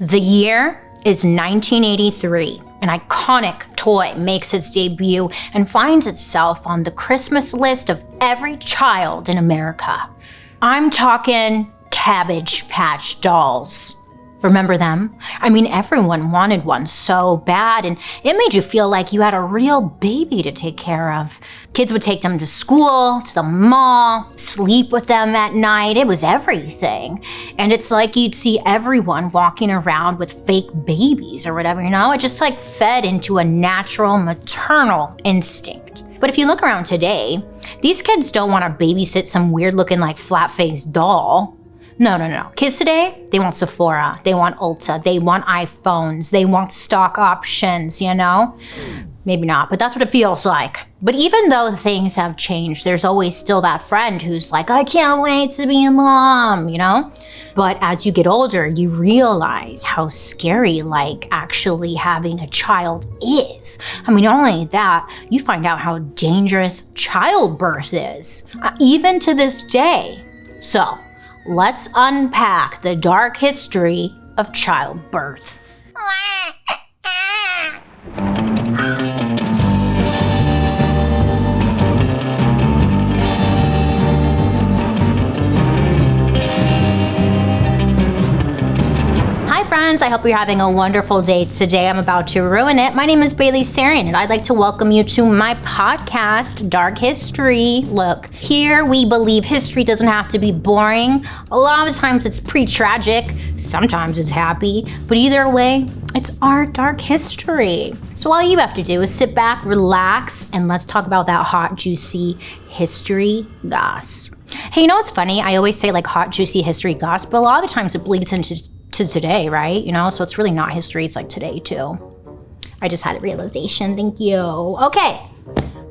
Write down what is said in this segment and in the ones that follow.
The year is 1983. An iconic toy makes its debut and finds itself on the Christmas list of every child in America. I'm talking Cabbage Patch Dolls. Remember them? I mean, everyone wanted one so bad, and it made you feel like you had a real baby to take care of. Kids would take them to school, to the mall, sleep with them at night. It was everything. And it's like you'd see everyone walking around with fake babies or whatever, It just fed into a natural maternal instinct. But if you look around today, these kids don't want to babysit some weird looking flat-faced doll. No. Kids today, they want Sephora, they want Ulta, they want iPhones, they want stock options, Maybe not, but that's what it feels like. But even though things have changed, there's always still that friend who's like, I can't wait to be a mom, But as you get older, you realize how scary, actually having a child is. I mean, not only that, you find out how dangerous childbirth is, even to this day. So, let's unpack the dark history of childbirth. Hi friends, I hope you're having a wonderful day today. I'm about to ruin it. My name is Bailey Sarian, and I'd like to welcome you to my podcast, Dark History. Look, here we believe history doesn't have to be boring. A lot of times it's pretty tragic, sometimes it's happy, but either way, it's our dark history. So all you have to do is sit back, relax, and let's talk about that hot, juicy history goss. Hey, you know what's funny? I always say hot, juicy history goss, but a lot of the times it bleeds into today, right? So it's really not history, it's today too. I just had a realization, thank you. Okay,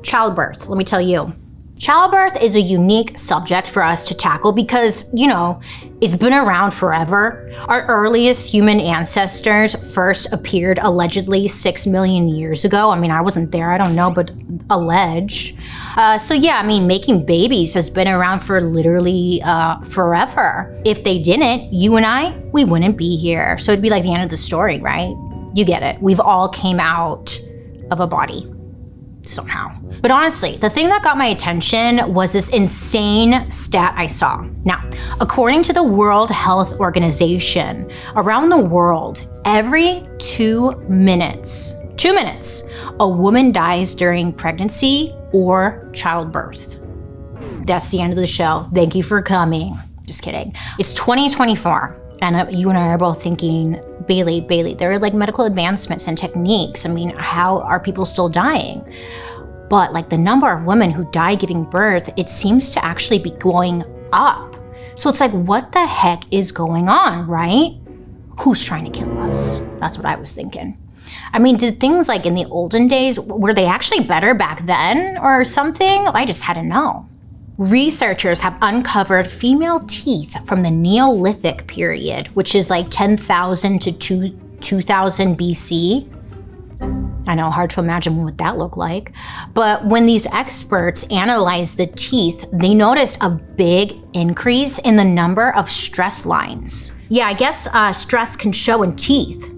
childbirth, let me tell you. Childbirth is a unique subject for us to tackle because, it's been around forever. Our earliest human ancestors first appeared allegedly 6 million years ago. I mean, I wasn't there, I don't know, but allege. Making babies has been around for literally forever. If they didn't, you and I, we wouldn't be here. So it'd be like the end of the story, right? You get it. We've all came out of a body somehow. But honestly, the thing that got my attention was this insane stat I saw. Now, according to the World Health Organization, around the world, every 2 minutes, a woman dies during pregnancy or childbirth. That's the end of the show. Thank you for coming. Just kidding. It's 2024. And you and I are both thinking, Bailey, there are medical advancements and techniques. I mean, how are people still dying? But the number of women who die giving birth, it seems to actually be going up. So it's what the heck is going on, right? Who's trying to kill us? That's what I was thinking. I mean, did things in the olden days, were they actually better back then or something? I just had to know. Researchers have uncovered female teeth from the Neolithic period, which is 10,000 to 2000 BC. I know, hard to imagine what that looked like. But when these experts analyzed the teeth, they noticed a big increase in the number of stress lines. Yeah, I guess stress can show in teeth.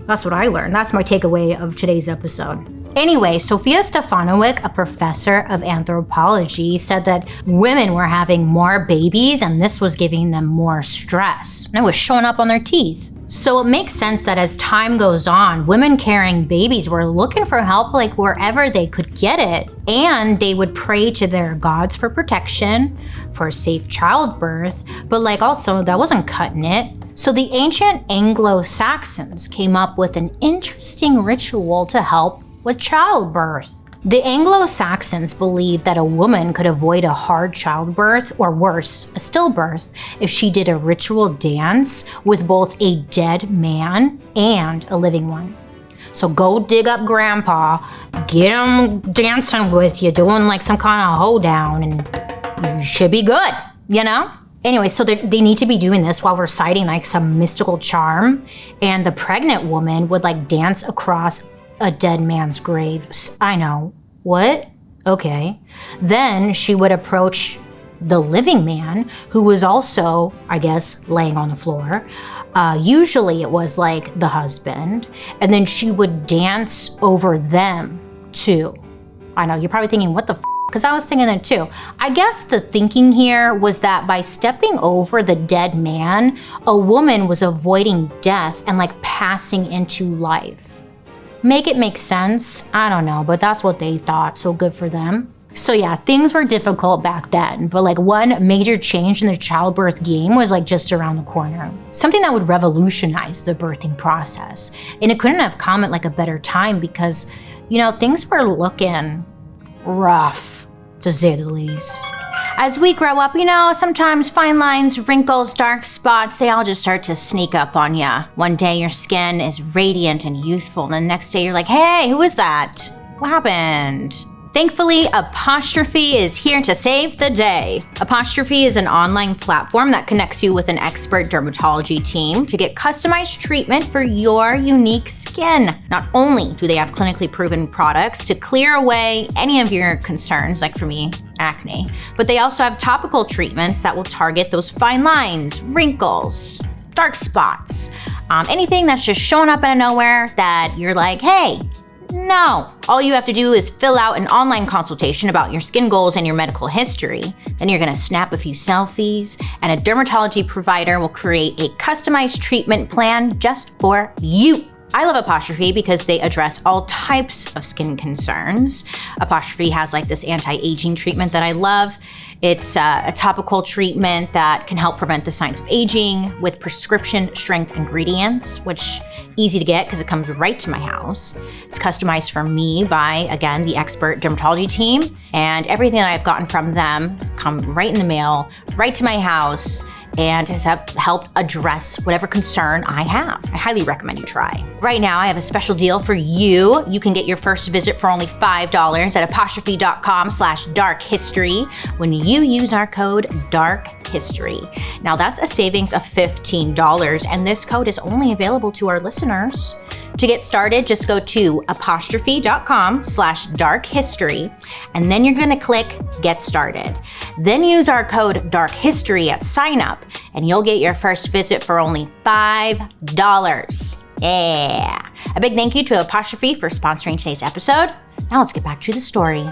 That's what I learned. That's my takeaway of today's episode. Anyway, Sofia Stefanovic, a professor of anthropology, said that women were having more babies and this was giving them more stress. And it was showing up on their teeth. So it makes sense that as time goes on, women carrying babies were looking for help wherever they could get it. And they would pray to their gods for protection, for safe childbirth, but also that wasn't cutting it. So the ancient Anglo-Saxons came up with an interesting ritual to help with childbirth. The Anglo-Saxons believed that a woman could avoid a hard childbirth, or worse, a stillbirth, if she did a ritual dance with both a dead man and a living one. So go dig up grandpa, get him dancing with you, doing some kind of hoedown, and you should be good, Anyway, so they need to be doing this while reciting some mystical charm, and the pregnant woman would dance across a dead man's grave. I know. What? Okay. Then she would approach the living man, who was also, I guess, laying on the floor, Usually it was like the husband, and then she would dance over them too. I know, you're probably thinking, what the f? Because I was thinking that too. I guess the thinking here was that by stepping over the dead man, a woman was avoiding death and like passing into life. Make it make sense? I don't know, but that's what they thought, so good for them. So yeah, things were difficult back then, but like one major change in the childbirth game was like just around the corner. Something that would revolutionize the birthing process. And it couldn't have come at like a better time because, you know, things were looking rough, to say the least. As we grow up, you know, sometimes fine lines, wrinkles, dark spots, they all just start to sneak up on ya. One day your skin is radiant and youthful, and the next day you're like, hey, who is that? What happened? Thankfully, Apostrophe is here to save the day. Apostrophe is an online platform that connects you with an expert dermatology team to get customized treatment for your unique skin. Not only do they have clinically proven products to clear away any of your concerns, like for me, acne, but they also have topical treatments that will target those fine lines, wrinkles, dark spots, anything that's just showing up out of nowhere that you're like, hey, no. All you have to do is fill out an online consultation about your skin goals and your medical history. Then you're gonna snap a few selfies, and a dermatology provider will create a customized treatment plan just for you. I love Apostrophe because they address all types of skin concerns. Apostrophe has like this anti-aging treatment that I love. It's a topical treatment that can help prevent the signs of aging with prescription strength ingredients, which easy to get because it comes right to my house. It's customized for me by, again, the expert dermatology team, and everything that I've gotten from them come right in the mail, right to my house, and has helped address whatever concern I have. I highly recommend you try. Right now, I have a special deal for you. You can get your first visit for only $5 at apostrophe.com/darkhistory when you use our code DARKHISTORY. Now that's a savings of $15, and this code is only available to our listeners. To get started, just go to apostrophe.com/darkhistory, and then you're gonna click Get Started. Then use our code DARKHISTORY at sign up, and you'll get your first visit for only $5. Yeah. A big thank you to Apostrophe for sponsoring today's episode. Now let's get back to the story.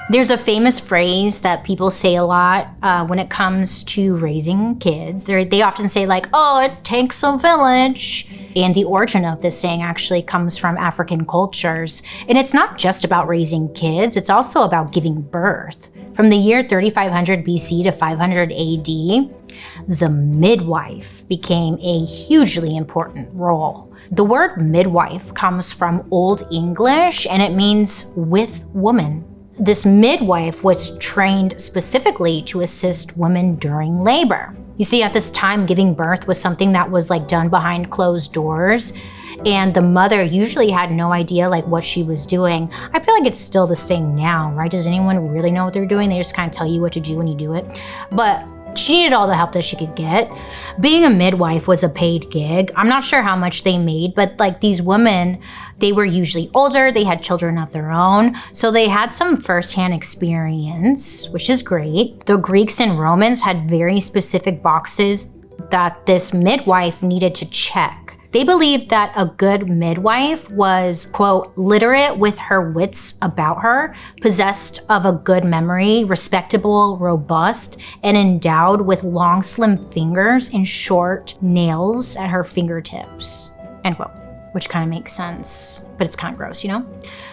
There's a famous phrase that people say a lot when it comes to raising kids. They often say like, oh, it takes a village. And the origin of this saying actually comes from African cultures. And it's not just about raising kids, it's also about giving birth. From the year 3500 BC to 500 AD, the midwife became a hugely important role. The word midwife comes from Old English, and it means with woman. This midwife was trained specifically to assist women during labor. You see, at this time, giving birth was something that was like done behind closed doors, and the mother usually had no idea like what she was doing. I feel like it's still the same now, right? Does anyone really know what they're doing? They just kind of tell you what to do when you do it. But she needed all the help that she could get. Being a midwife was a paid gig. I'm not sure how much they made, but like these women, they were usually older, they had children of their own, so they had some firsthand experience, which is great. The Greeks and Romans had very specific boxes that this midwife needed to check. They believed that a good midwife was, quote, literate with her wits about her, possessed of a good memory, respectable, robust, and endowed with long, slim fingers and short nails at her fingertips, end quote. Which kind of makes sense, but it's kind of gross, you know?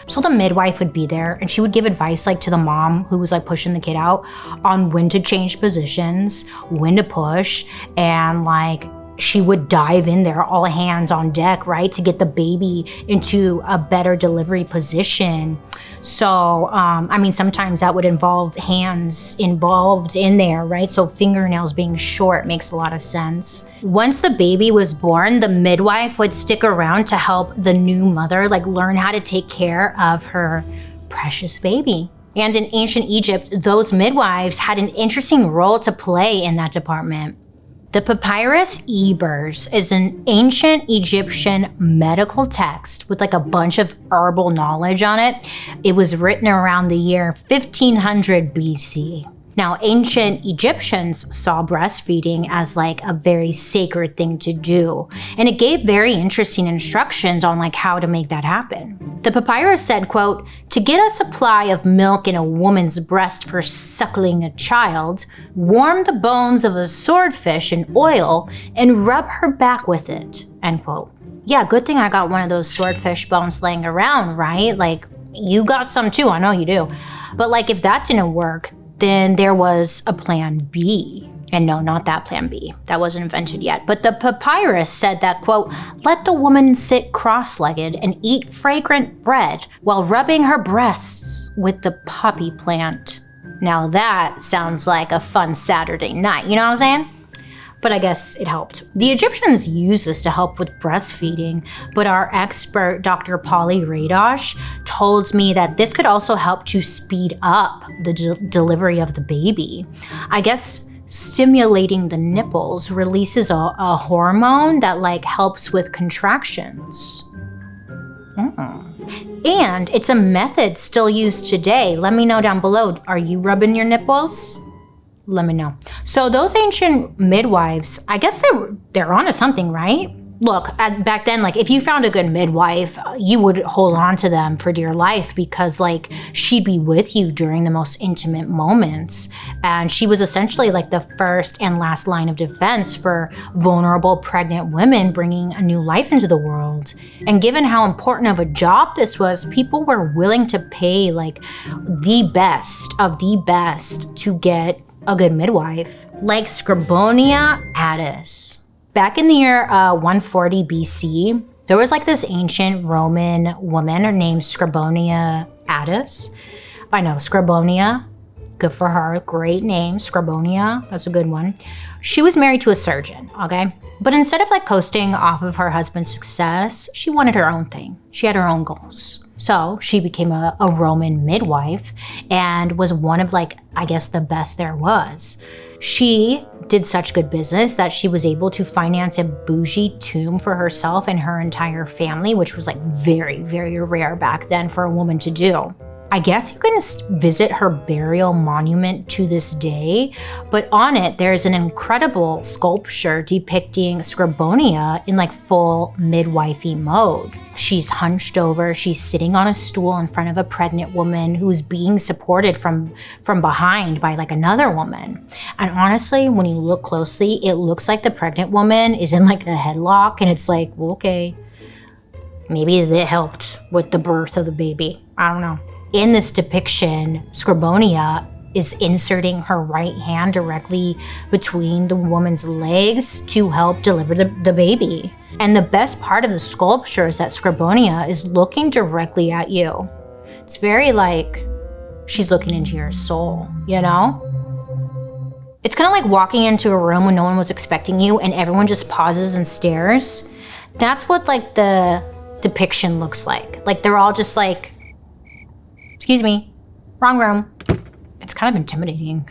So the midwife would be there and she would give advice like to the mom who was like pushing the kid out on when to change positions, when to push, and like she would dive in there, all hands on deck, right, to get the baby into a better delivery position. So, I mean, sometimes that would involve hands involved in there, right? So fingernails being short makes a lot of sense. Once the baby was born, the midwife would stick around to help the new mother like learn how to take care of her precious baby. And in ancient Egypt, those midwives had an interesting role to play in that department. The Papyrus Ebers is an ancient Egyptian medical text with like a bunch of herbal knowledge on it. It was written around the year 1500 BC. Now, ancient Egyptians saw breastfeeding as like a very sacred thing to do, and it gave very interesting instructions on like how to make that happen. The papyrus said, quote, "To get a supply of milk in a woman's breast for suckling a child, warm the bones of a swordfish in oil and rub her back with it," end quote. Yeah, good thing I got one of those swordfish bones laying around, right? Like, you got some too, I know you do. But like, if that didn't work, then there was a plan B. And no, not that plan B. That wasn't invented yet. But the papyrus said that, quote, "Let the woman sit cross-legged and eat fragrant bread while rubbing her breasts with the poppy plant." Now that sounds like a fun Saturday night, you know what I'm saying? But I guess it helped. The Egyptians used this to help with breastfeeding, but our expert, Dr. Polly Radosh, told me that this could also help to speed up the delivery of the baby. I guess stimulating the nipples releases a hormone that like helps with contractions. And it's a method still used today. Let me know down below. Are you rubbing your nipples? Let me know. So those ancient midwives, I guess they're onto something, right? Look, back then, like if you found a good midwife, you would hold on to them for dear life because like she'd be with you during the most intimate moments. And she was essentially like the first and last line of defense for vulnerable pregnant women bringing a new life into the world. And given how important of a job this was, people were willing to pay like the best of the best to get a good midwife, like Scribonia Addis. Back in the year 140 BC, there was like this ancient Roman woman named Scribonia Addis. I know, Scribonia, good for her, great name, Scribonia, that's a good one. She was married to a surgeon, okay? But instead of like coasting off of her husband's success, she wanted her own thing. She had her own goals. So she became a Roman midwife and was one of like, I guess the best there was. She did such good business that she was able to finance a bougie tomb for herself and her entire family, which was like very, very rare back then for a woman to do. I guess you can visit her burial monument to this day, but on it, there's an incredible sculpture depicting Scribonia in like full midwifey mode. She's hunched over, she's sitting on a stool in front of a pregnant woman who's being supported from behind by like another woman. And honestly, when you look closely, it looks like the pregnant woman is in like a headlock and it's like, well, okay, maybe that helped with the birth of the baby. I don't know. In this depiction, Scribonia is inserting her right hand directly between the woman's legs to help deliver the baby. And the best part of the sculpture is that Scribonia is looking directly at you. It's very like she's looking into your soul, you know? It's kind of like walking into a room when no one was expecting you and everyone just pauses and stares. That's what like the depiction looks like. Like they're all just like, excuse me, wrong room. It's kind of intimidating.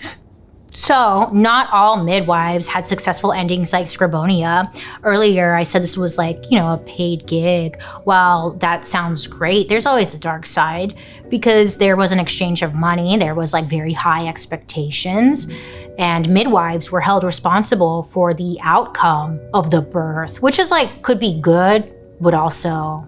So not all midwives had successful endings like Scribonia. Earlier, I said this was like, you know, a paid gig. While that sounds great, there's always the dark side because there was an exchange of money. There was like very high expectations and midwives were held responsible for the outcome of the birth, which is like, could be good, but also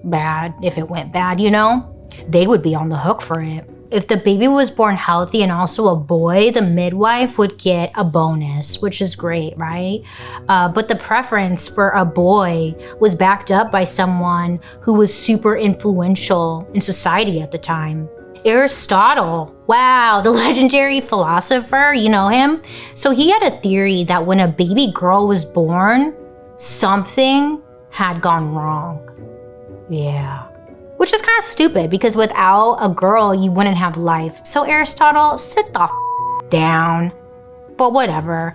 bad if it went bad, you know? They would be on the hook for it. If the baby was born healthy and also a boy, the midwife would get a bonus, which is great, right? But the preference for a boy was backed up by someone who was super influential in society at the time. Aristotle, wow, the legendary philosopher, you know him? So he had a theory that when a baby girl was born, something had gone wrong. Yeah. Which is kind of stupid because without a girl, you wouldn't have life. So Aristotle, sit the down. But whatever.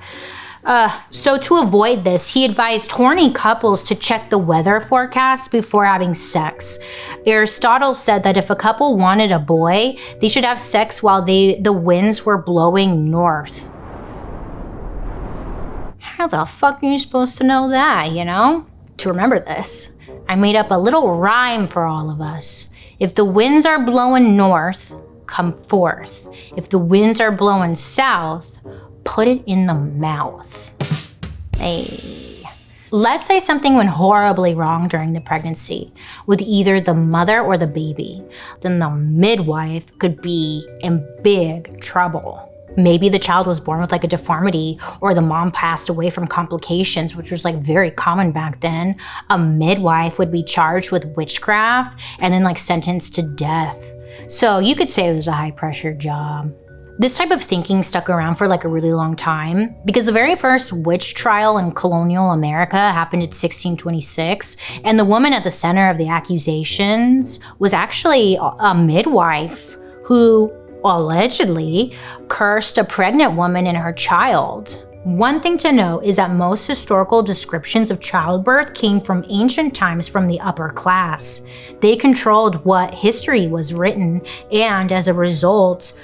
So to avoid this, he advised horny couples to check the weather forecast before having sex. Aristotle said that if a couple wanted a boy, they should have sex while the winds were blowing north. How the fuck are you supposed to know that, you know? To remember this, I made up a little rhyme for all of us. If the winds are blowing north, come forth. If the winds are blowing south, put it in the mouth. Hey. Let's say something went horribly wrong during the pregnancy with either the mother or the baby. Then the midwife could be in big trouble. Maybe the child was born with like a deformity, or the mom passed away from complications, which was like very common back then. A midwife would be charged with witchcraft and then like sentenced to death. So you could say it was a high pressure job. This type of thinking stuck around for like a really long time because the very first witch trial in colonial America happened in 1626, and the woman at the center of the accusations was actually a midwife who allegedly cursed a pregnant woman and her child. One thing to note is that most historical descriptions of childbirth came from ancient times from the upper class. They controlled what history was written, and as a result,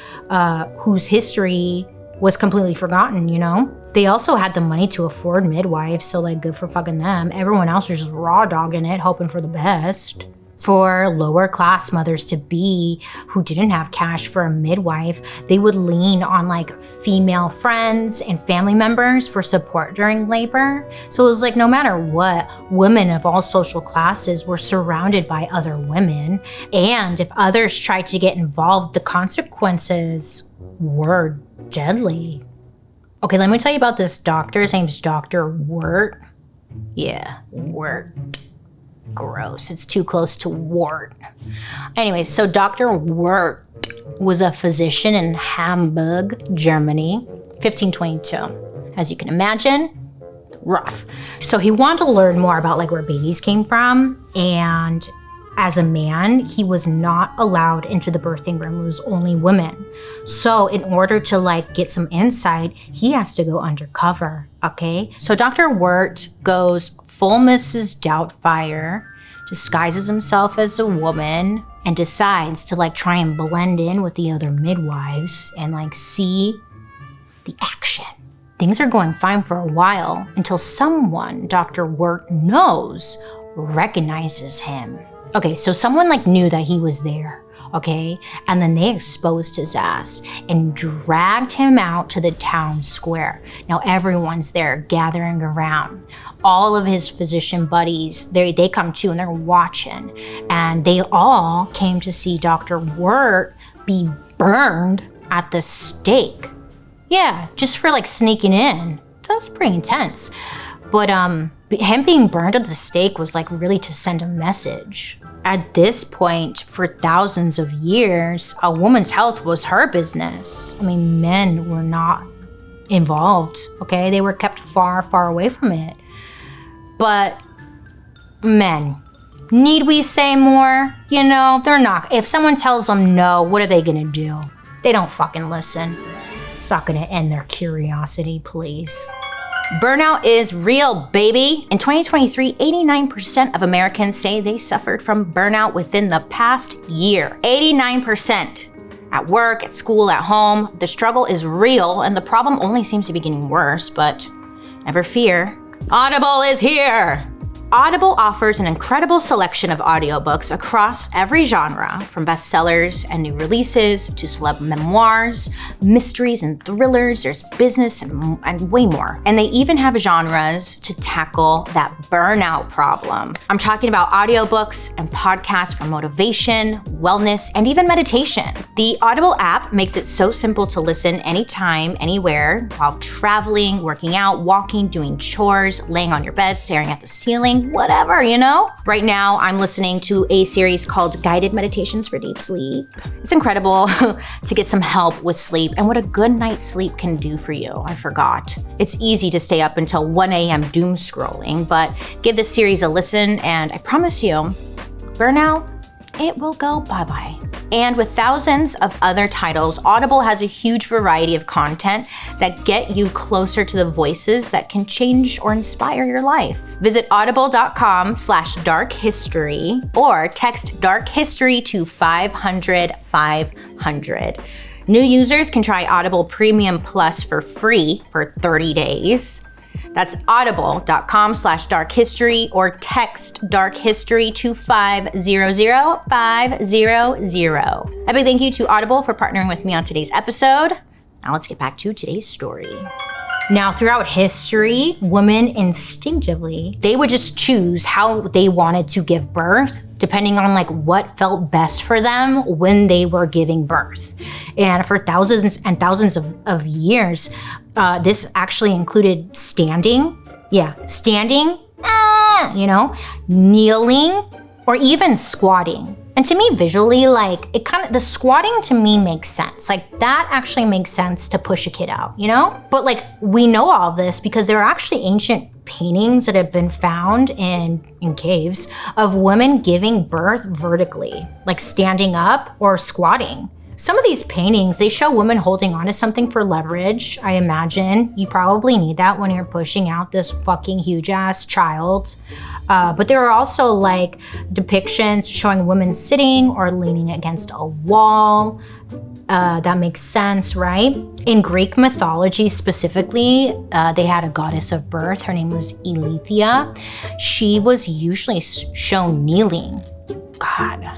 whose history was completely forgotten, you know? They also had the money to afford midwives, so like good for fucking them. Everyone else was just raw dogging it, hoping for the best. For lower class mothers-to-be who didn't have cash for a midwife, they would lean on like female friends and family members for support during labor. So it was like no matter what, women of all social classes were surrounded by other women. And if others tried to get involved, the consequences were deadly. Okay, let me tell you about this doctor. His name's Dr. Wirt. Yeah, Wirt. Gross. It's too close to wart. Anyways, so Dr. Wirt was a physician in Hamburg, Germany, 1522. As you can imagine, rough. So he wanted to learn more about like where babies came from, and as a man, he was not allowed into the birthing room. It was only women. So in order to like get some insight, he has to go undercover, okay? So Dr. Wirt goes full Mrs. Doubtfire, disguises himself as a woman, and decides to like try and blend in with the other midwives and like see the action. Things are going fine for a while until someone Dr. Wirt knows recognizes him. Okay, so someone like knew that he was there, okay? And then they exposed his ass and dragged him out to the town square. Now everyone's there gathering around. All of his physician buddies, they come too and they're watching. And they all came to see Dr. Wirt be burned at the stake. Yeah, just for like sneaking in. That's pretty intense. But him being burned at the stake was like really to send a message. At this point, for thousands of years, a woman's health was her business. I mean, men were not involved, okay? They were kept far, far away from it. But men, need we say more? You know, they're not. If someone tells them no, what are they gonna do? They don't fucking listen. It's not gonna end their curiosity, please. Burnout is real, baby. In 2023, 89% of Americans say they suffered from burnout within the past year. 89%. At work, at school, at home. The struggle is real, and the problem only seems to be getting worse, but never fear. Audible is here! Audible offers an incredible selection of audiobooks across every genre, from bestsellers and new releases to celeb memoirs, mysteries and thrillers. There's business and way more. And they even have genres to tackle that burnout problem. I'm talking about audiobooks and podcasts for motivation, wellness, and even meditation. The Audible app makes it so simple to listen anytime, anywhere, while traveling, working out, walking, doing chores, laying on your bed, staring at the ceiling, whatever, you know? Right now, I'm listening to a series called Guided Meditations for Deep Sleep. It's incredible to get some help with sleep and what a good night's sleep can do for you. I forgot. It's easy to stay up until 1 a.m. doom scrolling, but give this series a listen and I promise you, burnout, it will go bye-bye. And with thousands of other titles, Audible has a huge variety of content that get you closer to the voices that can change or inspire your life. Visit audible.com/darkhistory or text dark history to 500-500. New users can try Audible Premium Plus for free for 30 days. That's audible.com/darkhistory or text dark history to 500-500. A big thank you to Audible for partnering with me on today's episode. Now let's get back to today's story. Now, throughout history, women instinctively, they would just choose how they wanted to give birth, depending on like what felt best for them when they were giving birth. And for thousands and thousands of years, this actually included standing, kneeling, or even squatting. And to me, visually, like the squatting to me makes sense. Like that actually makes sense to push a kid out, But like we know all of this because there are actually ancient paintings that have been found in caves of women giving birth vertically, like standing up or squatting. Some of these paintings, they show women holding on to something for leverage. I imagine you probably need that when you're pushing out this fucking huge ass child. But there are also like depictions showing women sitting or leaning against a wall. That makes sense, right? In Greek mythology specifically, they had a goddess of birth. Her name was Eileithyia. She was usually shown kneeling. God.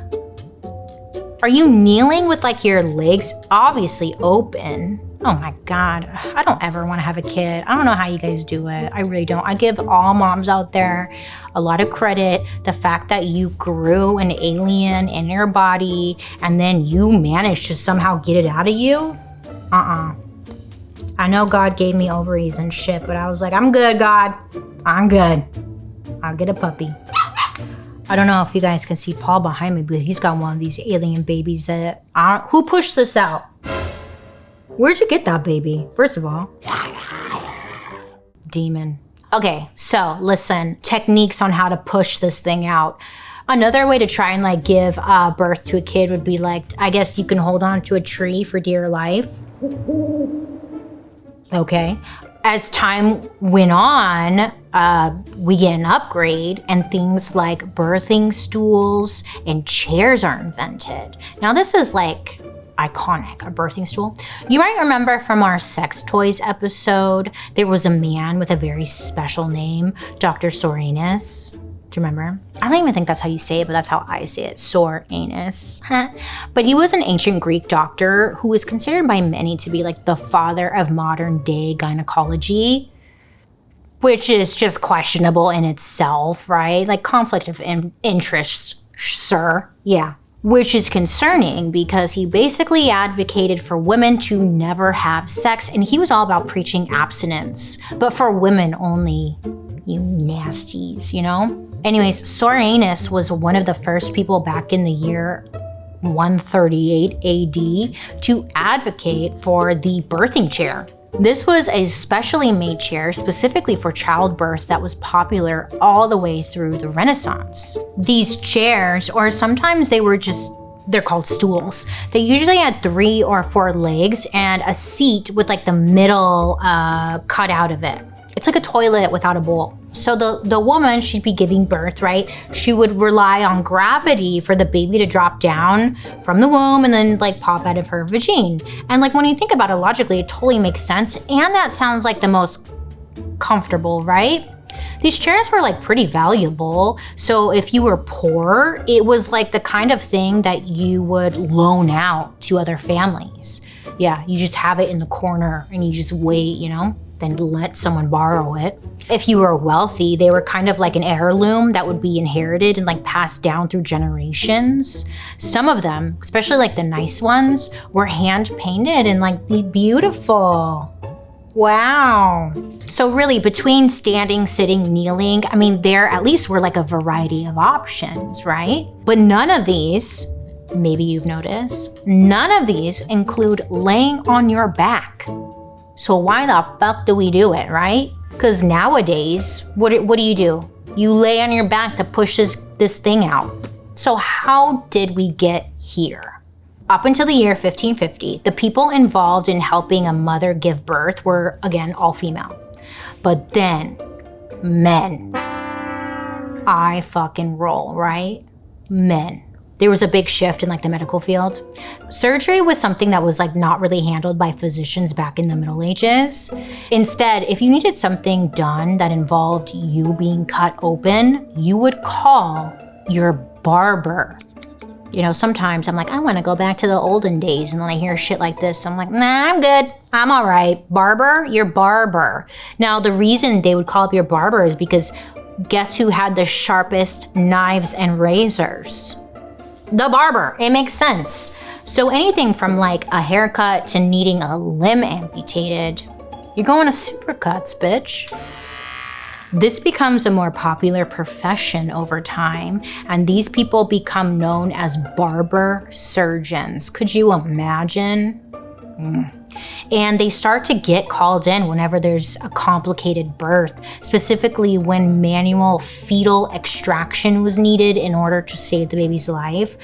Are you kneeling with like your legs obviously open? Oh my God, I don't ever want to have a kid. I don't know how you guys do it. I really don't. I give all moms out there a lot of credit. The fact that you grew an alien in your body and then you managed to somehow get it out of you. I know God gave me ovaries and shit, but I was like, I'm good, God. I'm good. I'll get a puppy. I don't know if you guys can see Paul behind me, but he's got one of these alien babies that who pushed this out? Where'd you get that baby? First of all. Demon. Okay, so listen, techniques on how to push this thing out. Another way to try and like give birth to a kid would be like, I guess you can hold on to a tree for dear life. Okay. As time went on, we get an upgrade and things like birthing stools and chairs are invented. Now this is like iconic, a birthing stool. You might remember from our sex toys episode, there was a man with a very special name, Dr. Soranus. Do you remember? I don't even think that's how you say it, but that's how I say it, Soranus. But he was an ancient Greek doctor who was considered by many to be like the father of modern day gynecology, which is just questionable in itself, right? Like conflict of interest, sir. Yeah. Which is concerning because he basically advocated for women to never have sex, and he was all about preaching abstinence, but for women only. You nasties, Anyways, Soranus was one of the first people back in the year 138 AD to advocate for the birthing chair. This was a specially made chair specifically for childbirth that was popular all the way through the Renaissance. These chairs, or sometimes they're called stools. They usually had 3 or 4 legs and a seat with like the middle cut out of it. It's like a toilet without a bowl. So the woman, she'd be giving birth, right? She would rely on gravity for the baby to drop down from the womb and then like pop out of her vagina. And like when you think about it logically, it totally makes sense. And that sounds like the most comfortable, right? These chairs were like pretty valuable. So if you were poor, it was like the kind of thing that you would loan out to other families. Yeah, you just have it in the corner and you just wait, then let someone borrow it. If you were wealthy, they were kind of like an heirloom that would be inherited and like passed down through generations. Some of them, especially like the nice ones, were hand painted and like beautiful. Wow. So really between standing, sitting, kneeling, there at least were like a variety of options, right? But none of these, maybe you've noticed, none of these include laying on your back. So why the fuck do we do it, right? Because nowadays, what do? You lay on your back to push this thing out. So how did we get here? Up until the year 1550, the people involved in helping a mother give birth were, again, all female. But then, men. I fucking roll, right? Men. there was a big shift in like the medical field. Surgery was something that was like not really handled by physicians back in the Middle Ages. Instead, if you needed something done that involved you being cut open, you would call your barber. You know, sometimes I'm like, I want to go back to the olden days. And then I hear shit like this. I'm like, nah, I'm good. I'm all right. Barber? Your barber. Now, the reason they would call up your barber is because guess who had the sharpest knives and razors? The barber. It makes sense. So anything from like a haircut to needing a limb amputated, you're going to Supercuts, bitch. This becomes a more popular profession over time, and these people become known as barber surgeons. Could you imagine? And they start to get called in whenever there's a complicated birth, specifically when manual fetal extraction was needed in order to save the baby's life.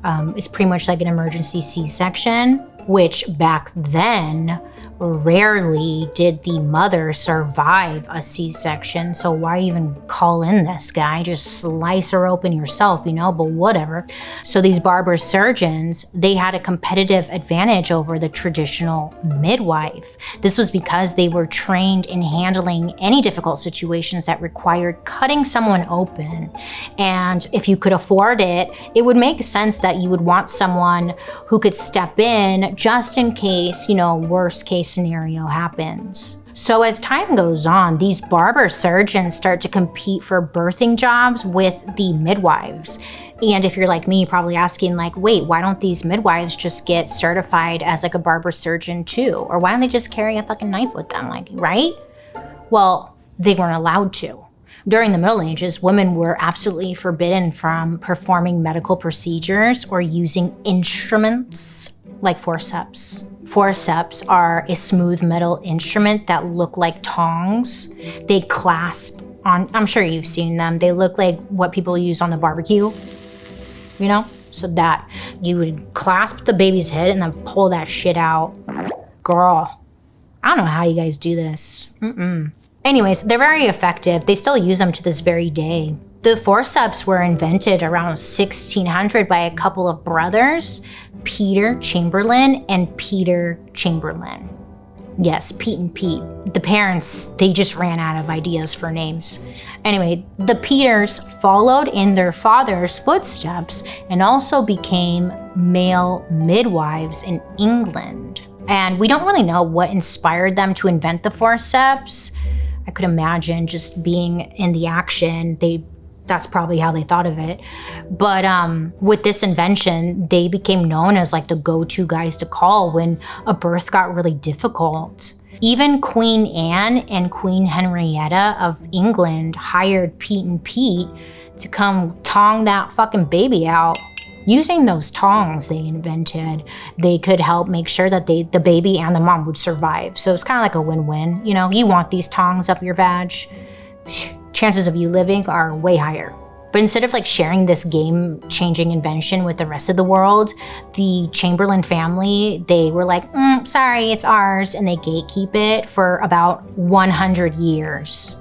It's pretty much like an emergency C-section, which back then, rarely did the mother survive a C-section. So why even call in this guy? Just slice her open yourself, you know, but whatever. So these barber surgeons, they had a competitive advantage over the traditional midwife. This was because they were trained in handling any difficult situations that required cutting someone open. And if you could afford it, it would make sense that you would want someone who could step in just in case, you know, worst case scenario happens. So as time goes on, these barber surgeons start to compete for birthing jobs with the midwives. And if you're like me, you're probably asking like, wait, why don't these midwives just get certified as like a barber surgeon too? Or why don't they just carry a fucking knife with them, like, right? Well, they weren't allowed to. During the Middle Ages, women were absolutely forbidden from performing medical procedures or using instruments like forceps. Forceps are a smooth metal instrument that look like tongs. They clasp on, I'm sure you've seen them. They look like what people use on the barbecue, you know? So that you would clasp the baby's head and then pull that shit out. Girl, I don't know how you guys do this. Anyways, they're very effective. They still use them to this very day. The forceps were invented around 1600 by a couple of brothers, Peter Chamberlain and Peter Chamberlain. Yes, Pete and Pete. The parents, they just ran out of ideas for names. Anyway, the Peters followed in their father's footsteps and also became male midwives in England. And we don't really know what inspired them to invent the forceps. I could imagine just being in the action, that's probably how they thought of it. But with this invention, they became known as like the go-to guys to call when a birth got really difficult. Even Queen Anne and Queen Henrietta of England hired Pete and Pete to come tong that fucking baby out. Using those tongs they invented, they could help make sure that the baby and the mom would survive. So it's kind of like a win-win. You know, you want these tongs up your vag, chances of you living are way higher. But instead of like sharing this game-changing invention with the rest of the world, the Chamberlain family, they were like, sorry, it's ours, and they gatekeep it for about 100 years.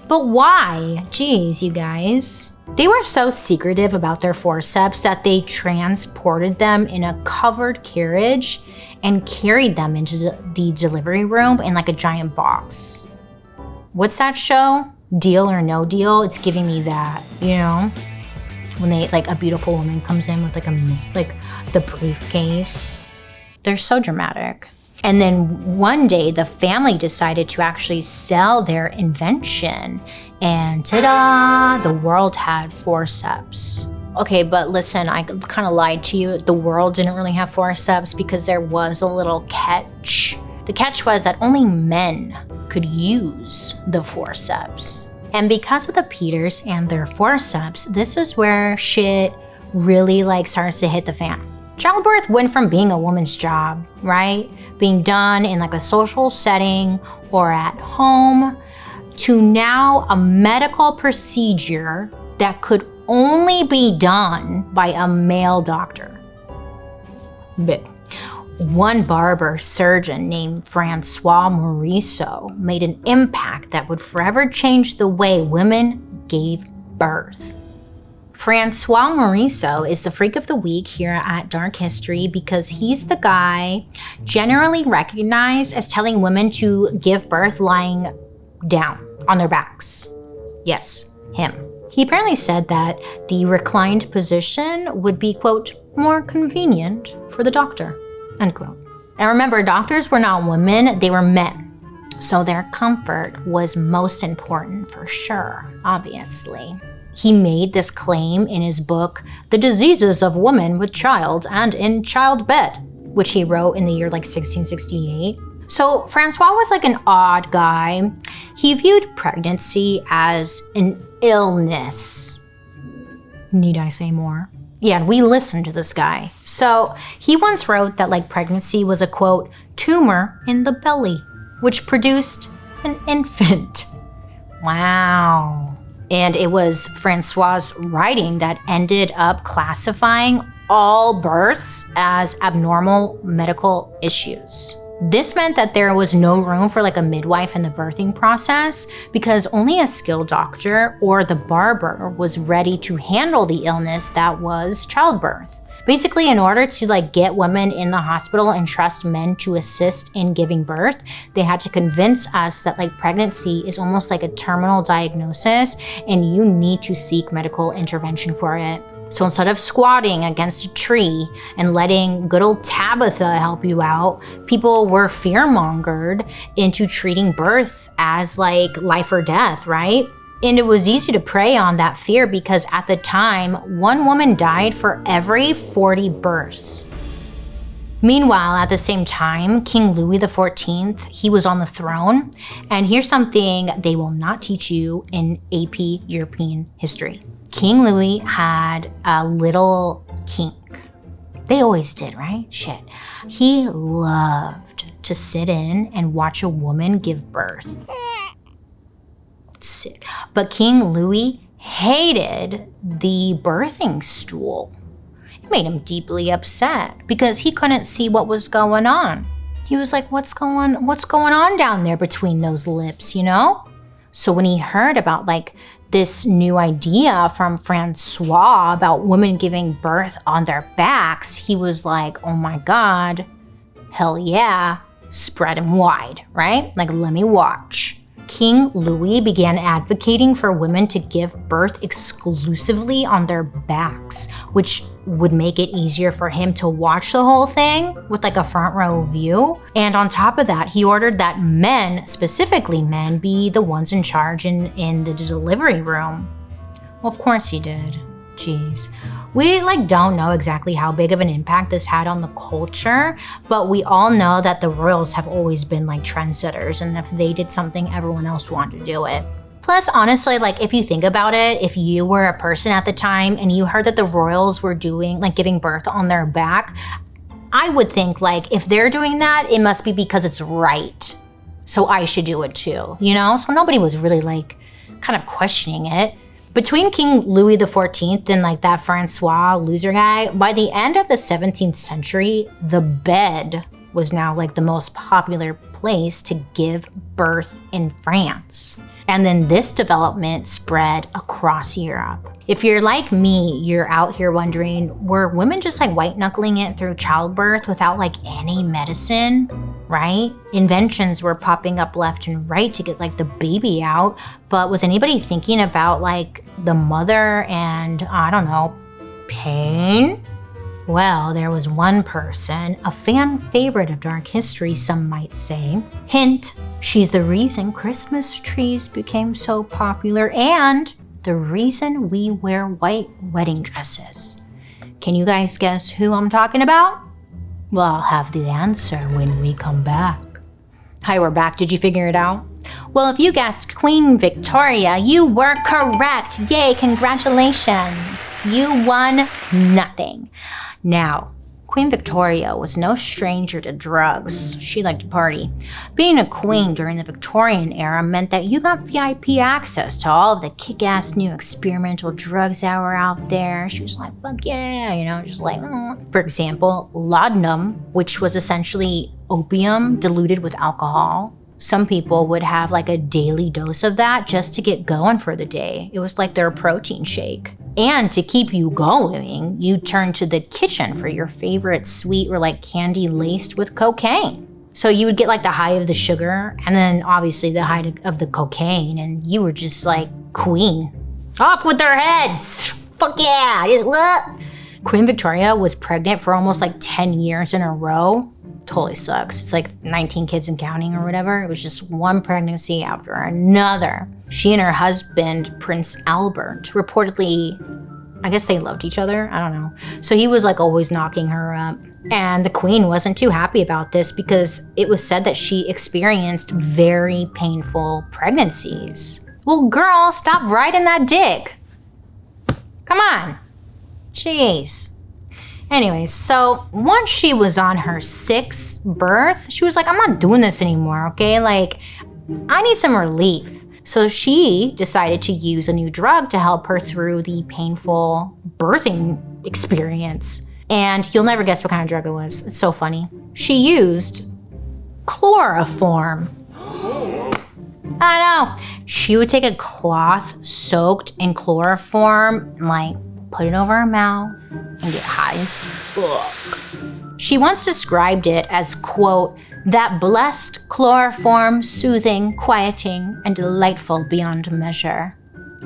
But why? Jeez, you guys. They were so secretive about their forceps that they transported them in a covered carriage and carried them into the delivery room in like a giant box. What's that show? Deal or No Deal? It's giving me that, you know? When they, like, a beautiful woman comes in with like the briefcase. They're so dramatic. And then one day the family decided to actually sell their invention, and ta-da, the world had forceps. Okay, but listen, I kind of lied to you. The world didn't really have forceps because there was a little catch. The catch was that only men could use the forceps. And because of the Peters and their forceps, this is where shit really like starts to hit the fan. Childbirth went from being a woman's job, right? Being done in like a social setting or at home, to now a medical procedure that could only be done by a male doctor. But one barber surgeon named Francois Morisot made an impact that would forever change the way women gave birth. Francois Morisot is the freak of the week here at Dark History because he's the guy generally recognized as telling women to give birth lying down on their backs. Yes, him. He apparently said that the reclined position would be, quote, more convenient for the doctor, end quote. And remember, doctors were not women, they were men. So their comfort was most important for sure, obviously. He made this claim in his book, The Diseases of Women with Child and in Childbed, which he wrote in the year 1668. So Francois was an odd guy. He viewed pregnancy as an illness. Need I say more? Yeah, we listened to this guy. So he once wrote that pregnancy was a, quote, tumor in the belly, which produced an infant. Wow. And it was Francois' writing that ended up classifying all births as abnormal medical issues. This meant that there was no room for a midwife in the birthing process because only a skilled doctor or the barber was ready to handle the illness that was childbirth. Basically, in order to get women in the hospital and trust men to assist in giving birth, they had to convince us that pregnancy is almost like a terminal diagnosis and you need to seek medical intervention for it. So instead of squatting against a tree and letting good old Tabitha help you out, people were fear-mongered into treating birth as life or death, right? And it was easy to prey on that fear because at the time, one woman died for every 40 births. Meanwhile, at the same time, King Louis XIV, he was on the throne. And here's something they will not teach you in AP European history. King Louis had a little kink. They always did, right? Shit. He loved to sit in and watch a woman give birth. Sick. But King Louis hated the birthing stool. It made him deeply upset because he couldn't see what was going on. He was like, what's going on down there between those lips, So when he heard about this new idea from Francois about women giving birth on their backs, he was like, oh my God, hell yeah, spread them wide, right? Let me watch. King Louis began advocating for women to give birth exclusively on their backs, which would make it easier for him to watch the whole thing with a front row view. And on top of that, he ordered that men, specifically men, be the ones in charge in the delivery room. Well, of course he did. Jeez. We don't know exactly how big of an impact this had on the culture, but we all know that the royals have always been trendsetters, and if they did something, everyone else wanted to do it. Plus, honestly, if you think about it, if you were a person at the time and you heard that the royals were doing, giving birth on their back, I would think, if they're doing that, it must be because it's right. So I should do it too, So nobody was really, kind of questioning it. Between King Louis XIV and that Francois loser guy, by the end of the 17th century, the bed was now the most popular place to give birth in France. And then this development spread across Europe. If you're like me, you're out here wondering, were women just white knuckling it through childbirth without any medicine, right? Inventions were popping up left and right to get the baby out. But was anybody thinking about the mother and, I don't know, pain? Well, there was one person, a fan favorite of Dark History, some might say. Hint, she's the reason Christmas trees became so popular and the reason we wear white wedding dresses. Can you guys guess who I'm talking about? Well, I'll have the answer when we come back. Hi, we're back. Did you figure it out? Well, if you guessed Queen Victoria, you were correct. Yay, congratulations. You won nothing. Now, Queen Victoria was no stranger to drugs. She liked to party. Being a queen during the Victorian era meant that you got VIP access to all of the kick-ass new experimental drugs that were out there. She was like, fuck yeah, just For example, laudanum, which was essentially opium diluted with alcohol. Some people would have a daily dose of that just to get going for the day. It was like their protein shake. And to keep you going, you turn to the kitchen for your favorite sweet or like candy laced with cocaine. So you would get like the high of the sugar and then obviously the high of the cocaine, and you were just like queen. Off with their heads! Fuck yeah! Queen Victoria was pregnant for almost like 10 years in a row. Totally sucks. It's like 19 kids and counting or whatever. It was just one pregnancy after another. She and her husband, Prince Albert, reportedly, I guess they loved each other. I don't know. So he was like always knocking her up. And the queen wasn't too happy about this because it was said that she experienced very painful pregnancies. Well, girl, stop riding that dick. Come on. Jeez. Anyways, so once she was on her 6th birth, she was like, I'm not doing this anymore, okay? Like, I need some relief. So she decided to use a new drug to help her through the painful birthing experience. And you'll never guess what kind of drug it was. It's so funny. She used chloroform. I know. She would take a cloth soaked in chloroform and like put it over her mouth and get high as fuck. She once described it as, quote, that blessed chloroform, soothing, quieting, and delightful beyond measure.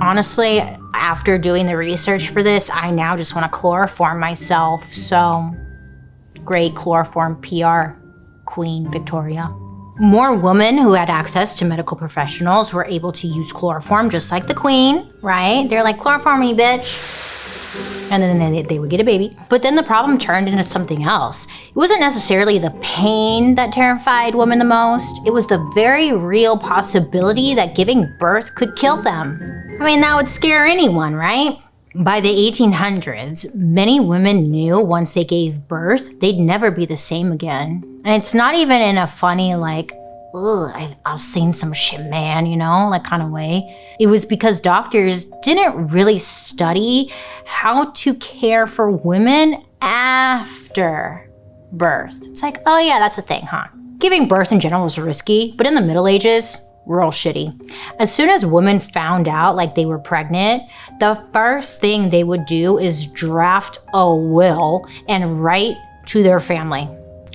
Honestly, after doing the research for this, I now just want to chloroform myself. So, great chloroform PR, Queen Victoria. More women who had access to medical professionals were able to use chloroform just like the queen, right? They're like, chloroform me, bitch. And then they would get a baby. But then the problem turned into something else. It wasn't necessarily the pain that terrified women the most. It was the very real possibility that giving birth could kill them. I mean, that would scare anyone, right? By the 1800s, many women knew once they gave birth, they'd never be the same again. And it's not even in a funny, like, ugh, I've seen some shit, man, you know, like kind of way. It was because doctors didn't really study how to care for women after birth. It's like, oh yeah, that's a thing, huh? Giving birth in general was risky, but in the Middle Ages, real shitty. As soon as women found out like they were pregnant, the first thing they would do is draft a will and write to their family.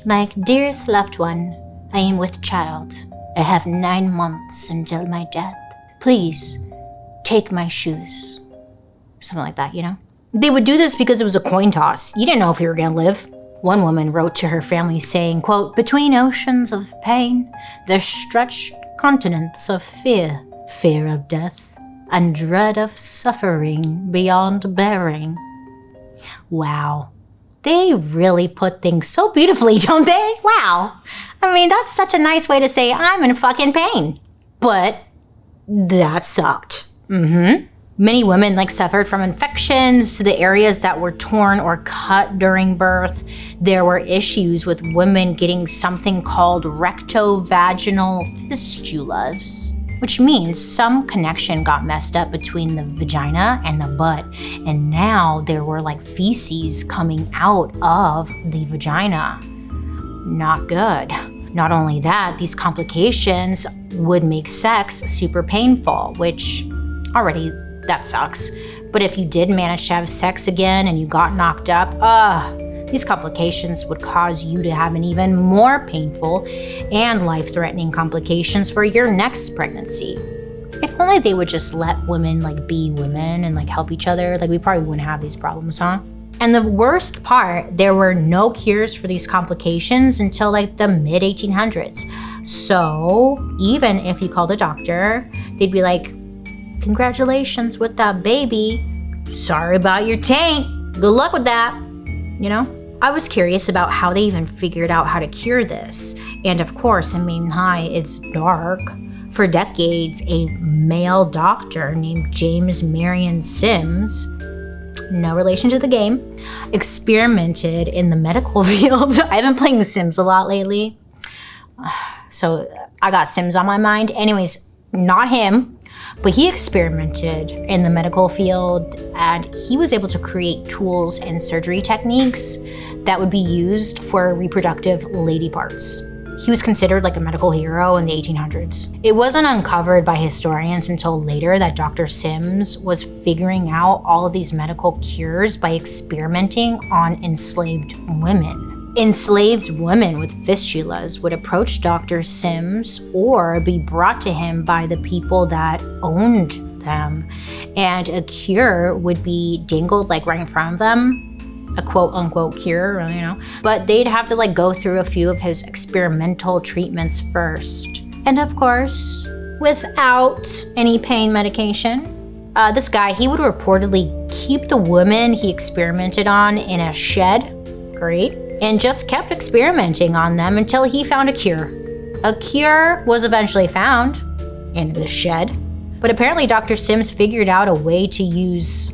Like, dearest loved one, I am with child. I have 9 months until my death. Please, take my shoes. Something like that, you know? They would do this because it was a coin toss. You didn't know if you were gonna live. One woman wrote to her family saying, quote, between oceans of pain, there stretched continents of fear, fear of death, and dread of suffering beyond bearing. Wow. They really put things so beautifully, don't they? Wow. I mean, that's such a nice way to say I'm in fucking pain. But that sucked. Many women suffered from infections to the areas that were torn or cut during birth. There were issues with women getting something called rectovaginal fistulas, which means some connection got messed up between the vagina and the butt. And now there were feces coming out of the vagina. Not good. Not only that, these complications would make sex super painful, which already that sucks. But if you did manage to have sex again and you got knocked up, these complications would cause you to have an even more painful and life-threatening complications for your next pregnancy. If only they would just let women be women and help each other, we probably wouldn't have these problems, huh? And the worst part, there were no cures for these complications until the mid-1800s. So even if you called a doctor, they'd be like, congratulations with that baby. Sorry about your taint. Good luck with that. You know? I was curious about how they even figured out how to cure this. And of course, it's dark. For decades, a male doctor named James Marion Sims, no relation to the game, experimented in the medical field. I've been playing The Sims a lot lately. So I got Sims on my mind. Anyways, not him. But he experimented in the medical field, and he was able to create tools and surgery techniques that would be used for reproductive lady parts. He was considered like a medical hero in the 1800s. It wasn't uncovered by historians until later that Dr. Sims was figuring out all of these medical cures by experimenting on enslaved women. Enslaved women with fistulas would approach Dr. Sims or be brought to him by the people that owned them, and a cure would be dangled like right in front of them. A quote unquote cure, you know, but they'd have to like go through a few of his experimental treatments first. And of course, without any pain medication. This guy, he would reportedly keep the women he experimented on in a shed, great, and just kept experimenting on them until he found a cure. A cure was eventually found in the shed, but apparently Dr. Sims figured out a way to use,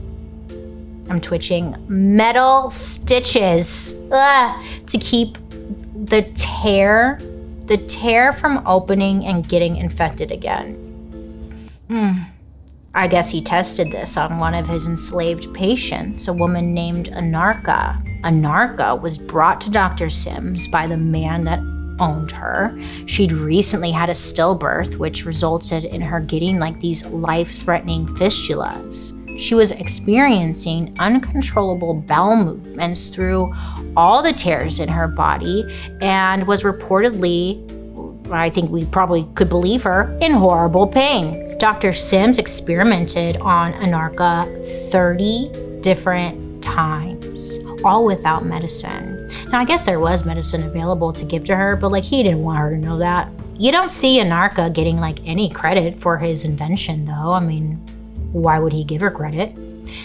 I'm twitching, metal stitches to keep the tear from opening and getting infected again. I guess he tested this on one of his enslaved patients, a woman named Anarcha. Anarcha was brought to Dr. Sims by the man that owned her. She'd recently had a stillbirth, which resulted in her getting like these life-threatening fistulas. She was experiencing uncontrollable bowel movements through all the tears in her body and was reportedly, I think we probably could believe her, in horrible pain. Dr. Sims experimented on Anarcha 30 different times, all without medicine. Now, I guess there was medicine available to give to her, but like he didn't want her to know that. You don't see Anarcha getting like any credit for his invention though. I mean, why would he give her credit?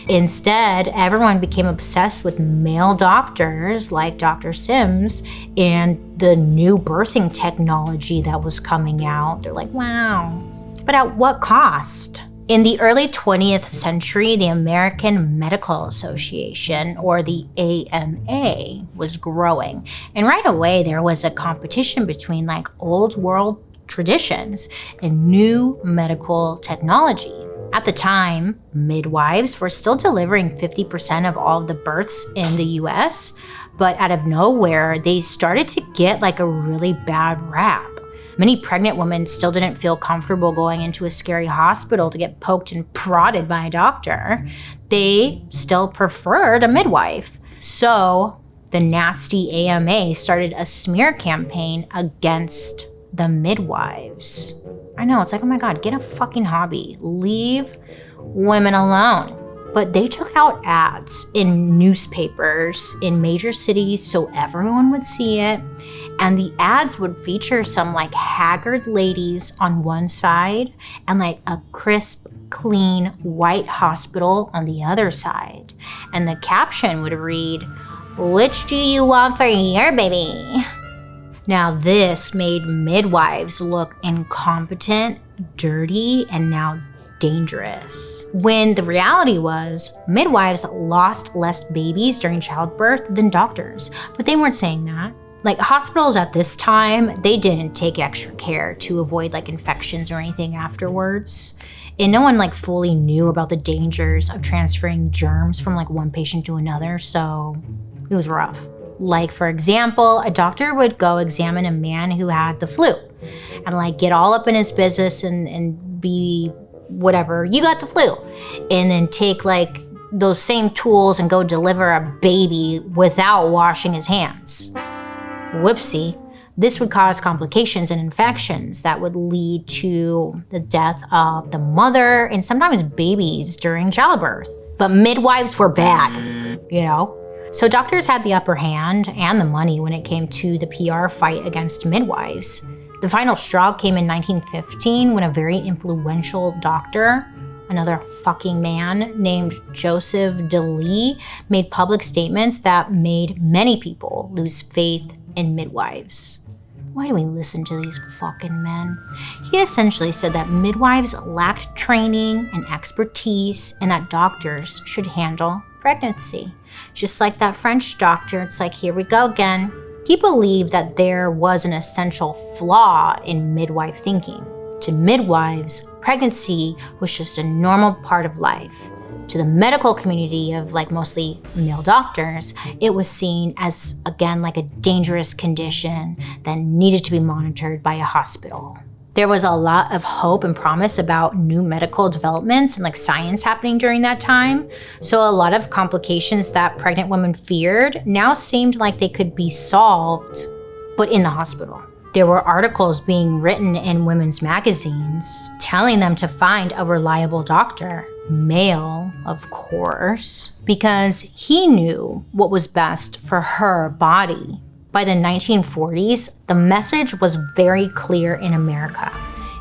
Instead, everyone became obsessed with male doctors like Dr. Sims and the new birthing technology that was coming out. They're like, wow. But at what cost? In the early 20th century, the American Medical Association, or the AMA, was growing. And right away, there was a competition between like old world traditions and new medical technology. At the time, midwives were still delivering 50% of all of the births in the US, but out of nowhere, they started to get like a really bad rap. Many pregnant women still didn't feel comfortable going into a scary hospital to get poked and prodded by a doctor. They still preferred a midwife. So the nasty AMA started a smear campaign against the midwives. I know, it's like, oh my God, get a fucking hobby. Leave women alone. But they took out ads in newspapers in major cities so everyone would see it. And the ads would feature some like haggard ladies on one side and like a crisp, clean, white hospital on the other side. And the caption would read, "Which do you want for your baby?" Now this made midwives look incompetent, dirty, and now dangerous. When the reality was, midwives lost less babies during childbirth than doctors, but they weren't saying that. Like hospitals at this time, they didn't take extra care to avoid like infections or anything afterwards. And no one like fully knew about the dangers of transferring germs from like one patient to another, so it was rough. Like for example, a doctor would go examine a man who had the flu and like get all up in his business and be whatever, you got the flu, and then take like those same tools and go deliver a baby without washing his hands. Whoopsie. This would cause complications and infections that would lead to the death of the mother and sometimes babies during childbirth. But midwives were bad, you know? So doctors had the upper hand and the money when it came to the PR fight against midwives. The final straw came in 1915 when a very influential doctor, another fucking man named Joseph DeLee, made public statements that made many people lose faith in midwives. Why do we listen to these fucking men? He essentially said that midwives lacked training and expertise and that doctors should handle pregnancy. Just like that French doctor, it's like, here we go again. He believed that there was an essential flaw in midwife thinking. To midwives, pregnancy was just a normal part of life. To the medical community of like mostly male doctors, it was seen as, again, like a dangerous condition that needed to be monitored by a hospital. There was a lot of hope and promise about new medical developments and like science happening during that time. So a lot of complications that pregnant women feared now seemed like they could be solved, but in the hospital. There were articles being written in women's magazines telling them to find a reliable doctor, male, of course, because he knew what was best for her body. By the 1940s, the message was very clear in America.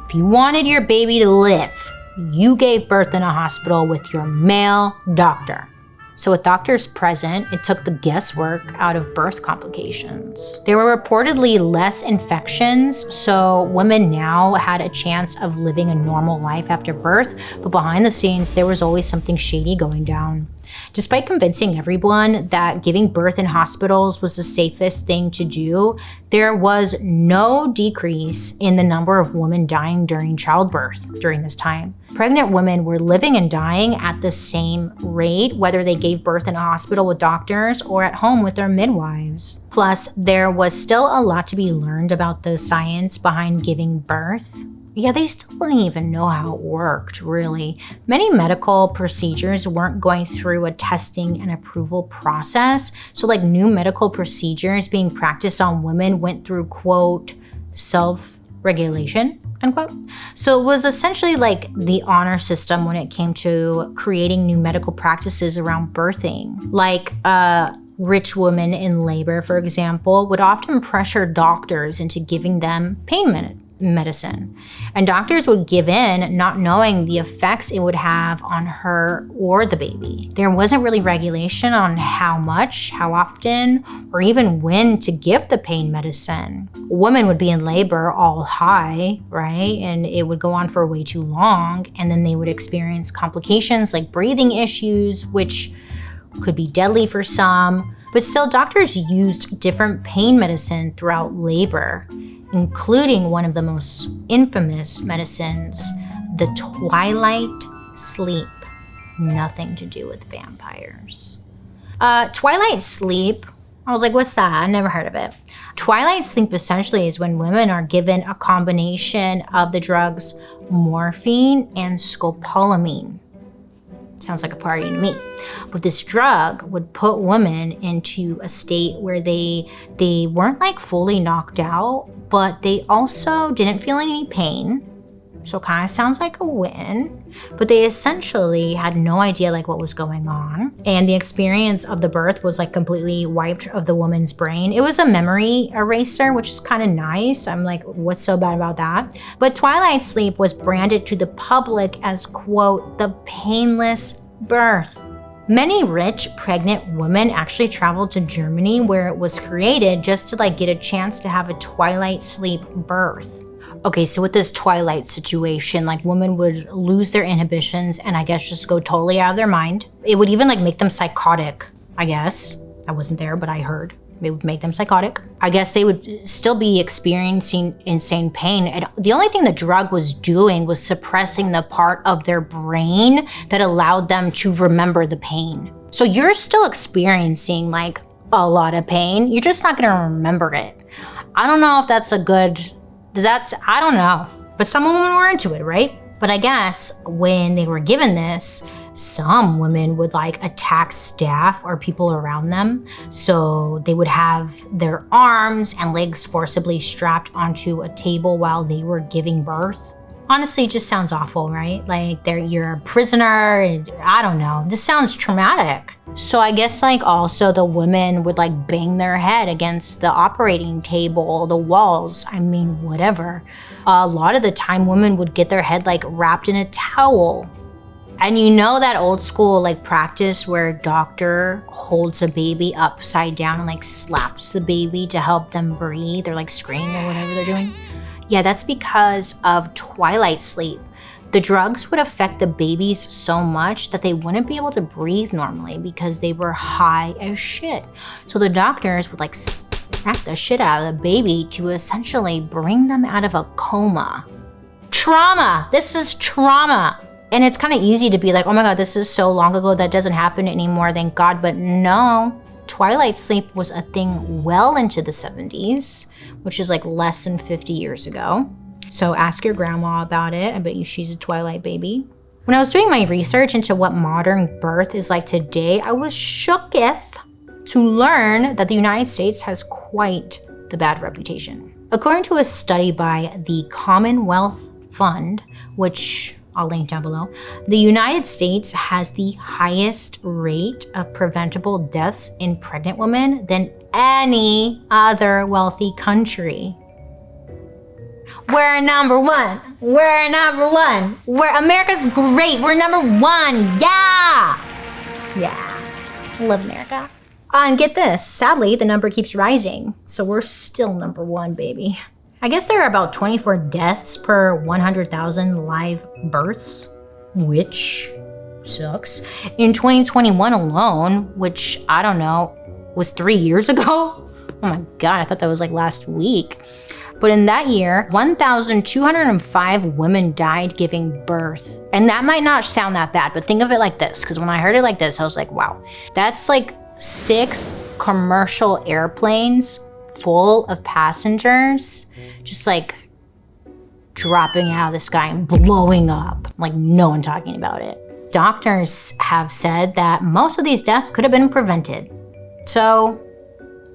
If you wanted your baby to live, you gave birth in a hospital with your male doctor. So with doctors present, it took the guesswork out of birth complications. There were reportedly less infections, so women now had a chance of living a normal life after birth, but behind the scenes, there was always something shady going down. Despite convincing everyone that giving birth in hospitals was the safest thing to do, there was no decrease in the number of women dying during childbirth during this time. Pregnant women were living and dying at the same rate, whether they gave birth in a hospital with doctors or at home with their midwives. Plus, there was still a lot to be learned about the science behind giving birth. Yeah, they still didn't even know how it worked, really. Many medical procedures weren't going through a testing and approval process. So like new medical procedures being practiced on women went through, quote, self-regulation, unquote. So it was essentially like the honor system when it came to creating new medical practices around birthing. Like rich women in labor, for example, would often pressure doctors into giving them pain medicine. And doctors would give in, not knowing the effects it would have on her or the baby. There wasn't really regulation on how much, how often, or even when to give the pain medicine. Women would be in labor all high, right? And it would go on for way too long. And then they would experience complications like breathing issues, which could be deadly for some. But still, doctors used different pain medicine throughout labor, including one of the most infamous medicines, the twilight sleep. Nothing to do with vampires. Twilight sleep, I was like, what's that? I never heard of it. Twilight sleep essentially is when women are given a combination of the drugs morphine and scopolamine. Sounds like a party to me. But this drug would put women into a state where they weren't like fully knocked out, but they also didn't feel any pain. So kind of sounds like a win. But they essentially had no idea like what was going on. And the experience of the birth was like completely wiped of the woman's brain. It was a memory eraser, which is kind of nice. I'm like, what's so bad about that? But twilight sleep was branded to the public as, quote, the painless birth. Many rich pregnant women actually traveled to Germany where it was created just to like get a chance to have a twilight sleep birth. Okay, so with this twilight situation, like women would lose their inhibitions and I guess just go totally out of their mind. It would even like make them psychotic, I guess. I wasn't there, but I heard. It would make them psychotic. I guess they would still be experiencing insane pain. And the only thing the drug was doing was suppressing the part of their brain that allowed them to remember the pain. So you're still experiencing like a lot of pain. You're just not gonna remember it. I don't know if that's a good, I don't know. But some women were into it, right? But I guess when they were given this, some women would like attack staff or people around them. So they would have their arms and legs forcibly strapped onto a table while they were giving birth. Honestly, it just sounds awful, right? Like you're a prisoner, and I don't know. This sounds traumatic. So I guess like also the women would like bang their head against the operating table, the walls, I mean, whatever. A lot of the time women would get their head like wrapped in a towel. And you know that old school like practice where a doctor holds a baby upside down and like slaps the baby to help them breathe or like scream or whatever they're doing? Yeah, that's because of twilight sleep. The drugs would affect the babies so much that they wouldn't be able to breathe normally because they were high as shit. So the doctors would like smack the shit out of the baby to essentially bring them out of a coma. Trauma! This is trauma! And it's kind of easy to be like, oh my God, this is so long ago, that doesn't happen anymore, thank God. But no, twilight sleep was a thing well into the 70s, which is like less than 50 years ago. So ask your grandma about it. I bet you she's a twilight baby. When I was doing my research into what modern birth is like today, I was shooketh to learn that the United States has quite the bad reputation. According to a study by the Commonwealth Fund, which I'll link down below, the United States has the highest rate of preventable deaths in pregnant women than any other wealthy country. We're number one. We're number one. America's great. We're number one. Yeah. Yeah. Love America. And get this, sadly, the number keeps rising. So we're still number one, baby. I guess there are about 24 deaths per 100,000 live births, which sucks. In 2021 alone, which I don't know, was 3 years ago? Oh my God, I thought that was like last week. But in that year, 1,205 women died giving birth. And that might not sound that bad, but think of it like this, because when I heard it like this, I was like, wow, that's like 6 commercial airplanes full of passengers just like dropping out of the sky and blowing up, like no one talking about it. Doctors have said that most of these deaths could have been prevented. So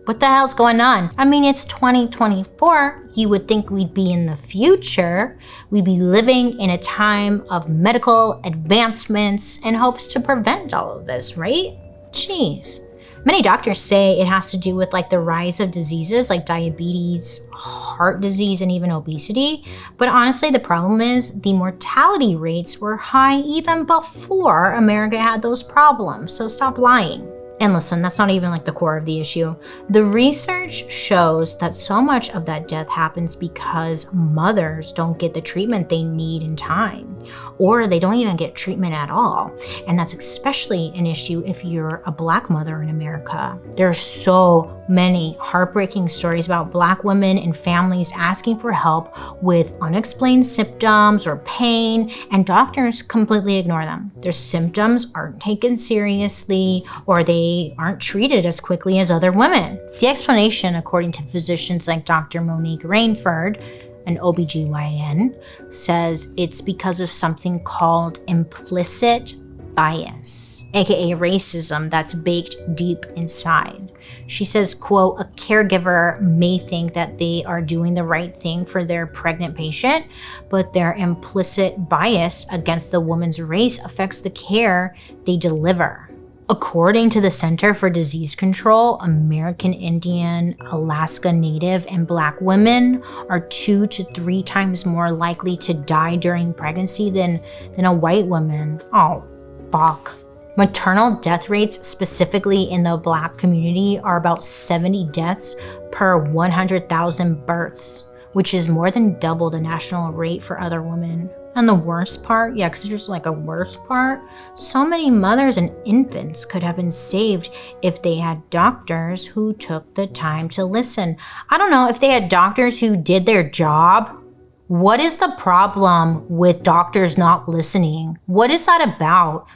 what the hell's going on? I mean, it's 2024. You would think we'd be in the future. We'd be living in a time of medical advancements in hopes to prevent all of this, right? Jeez. Many doctors say it has to do with like the rise of diseases like diabetes, heart disease, and even obesity. But honestly, the problem is the mortality rates were high even before America had those problems. So stop lying. And listen, that's not even like the core of the issue. The research shows that so much of that death happens because mothers don't get the treatment they need in time, or they don't even get treatment at all. And that's especially an issue if you're a Black mother in America. There are so many heartbreaking stories about Black women and families asking for help with unexplained symptoms or pain, and doctors completely ignore them. Their symptoms aren't taken seriously, or they aren't treated as quickly as other women. The explanation, according to physicians like Dr. Monique Rainford, an OBGYN, says it's because of something called implicit bias, aka racism that's baked deep inside. She says, quote, a caregiver may think that they are doing the right thing for their pregnant patient, but their implicit bias against the woman's race affects the care they deliver. According to the Center for Disease Control, American Indian, Alaska Native, and Black women are 2 to 3 times more likely to die during pregnancy than a white woman. Oh, fuck. Maternal death rates, specifically in the Black community, are about 70 deaths per 100,000 births, which is more than double the national rate for other women. And the worst part, yeah, because there's like a worst part, so many mothers and infants could have been saved if they had doctors who took the time to listen. I don't know, if they had doctors who did their job. What is the problem with doctors not listening? What is that about?